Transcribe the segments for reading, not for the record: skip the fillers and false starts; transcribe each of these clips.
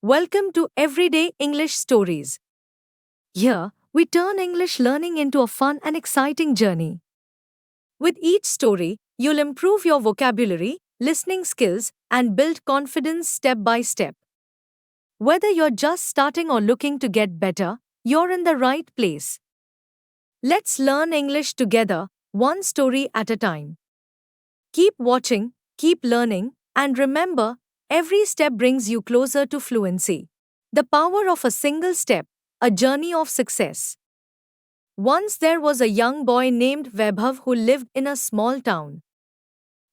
Welcome to Everyday English Stories. Here, we turn English learning into a fun and exciting journey. With each story, you'll improve your vocabulary, listening skills, and build confidence step by step. Whether you're just starting or looking to get better, you're in the right place. Let's learn English together, one story at a time. Keep watching, keep learning, and remember, every step brings you closer to fluency. The power of a single step, a journey of success. Once there was a young boy named Vaibzz who lived in a small town.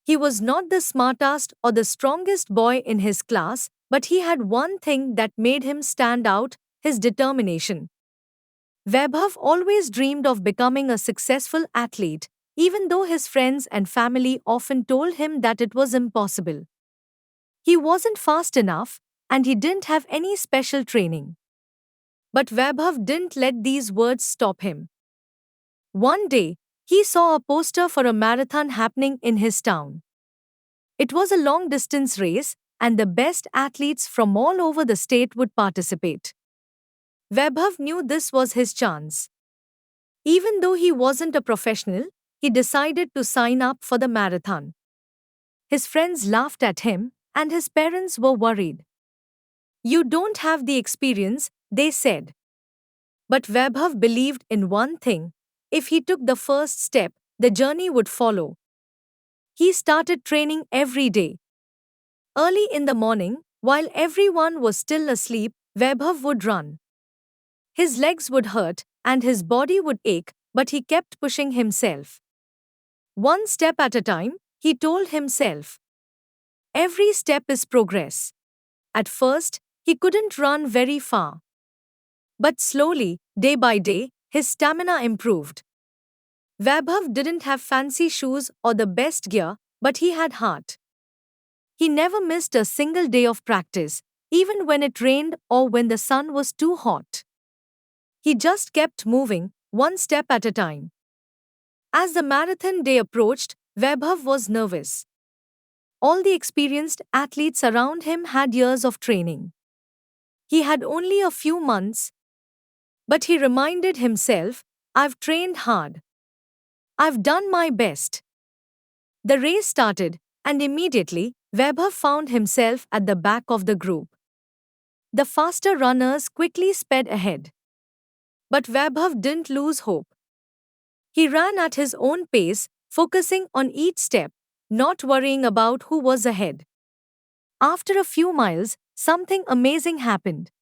He was not the smartest or the strongest boy in his class, but he had one thing that made him stand out: his determination. Vaibzz always dreamed of becoming a successful athlete, even though his friends and family often told him that it was impossible. He wasn't fast enough, and he didn't have any special training. But Vaibzz didn't let these words stop him. One day, he saw a poster for a marathon happening in his town. It was a long-distance race, and the best athletes from all over the state would participate. Vaibzz knew this was his chance. Even though he wasn't a professional, he decided to sign up for the marathon. His friends laughed at him, and his parents were worried. "You don't have the experience," they said. But Vaibzz believed in one thing: if he took the first step, the journey would follow. He started training every day. Early in the morning, while everyone was still asleep, Vaibzz would run. His legs would hurt, and his body would ache, but he kept pushing himself. One step at a time, he told himself. Every step is progress. At first, he couldn't run very far. But slowly, day by day, his stamina improved. Vaibzz didn't have fancy shoes or the best gear, but he had heart. He never missed a single day of practice, even when it rained or when the sun was too hot. He just kept moving, one step at a time. As the marathon day approached, Vaibzz was nervous. All the experienced athletes around him had years of training. He had only a few months. But he reminded himself, "I've trained hard. I've done my best." The race started, and immediately, Vaibzz found himself at the back of the group. The faster runners quickly sped ahead. But Vaibzz didn't lose hope. He ran at his own pace, focusing on each step, not worrying about who was ahead. After a few miles, something amazing happened.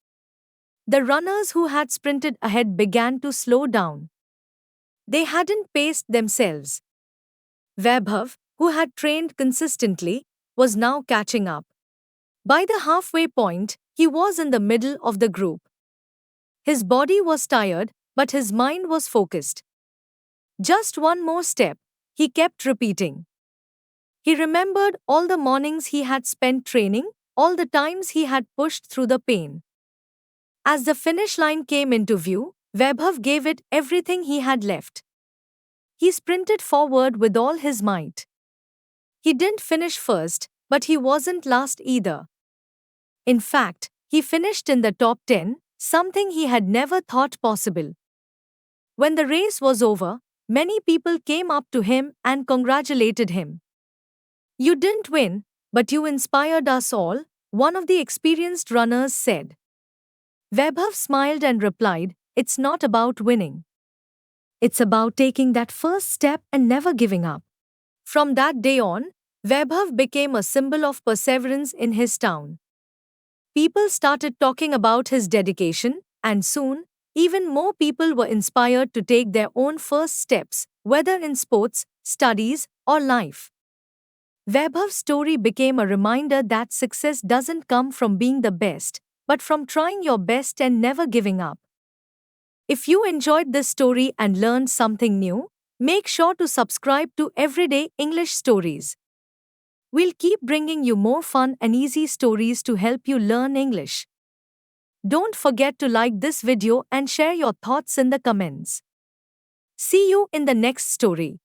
The runners who had sprinted ahead began to slow down. They hadn't paced themselves. Vaibzz, who had trained consistently, was now catching up. By the halfway point, he was in the middle of the group. His body was tired, but his mind was focused. Just one more step, he kept repeating. He remembered all the mornings he had spent training, all the times he had pushed through the pain. As the finish line came into view, Vaibzz gave it everything he had left. He sprinted forward with all his might. He didn't finish first, but he wasn't last either. In fact, he finished in the top 10, something he had never thought possible. When the race was over, many people came up to him and congratulated him. "You didn't win, but you inspired us all," one of the experienced runners said. Vaibzz smiled and replied, "It's not about winning. It's about taking that first step and never giving up." From that day on, Vaibzz became a symbol of perseverance in his town. People started talking about his dedication, and soon, even more people were inspired to take their own first steps, whether in sports, studies, or life. Vaibz's story became a reminder that success doesn't come from being the best, but from trying your best and never giving up. If you enjoyed this story and learned something new, make sure to subscribe to Everyday English Stories. We'll keep bringing you more fun and easy stories to help you learn English. Don't forget to like this video and share your thoughts in the comments. See you in the next story.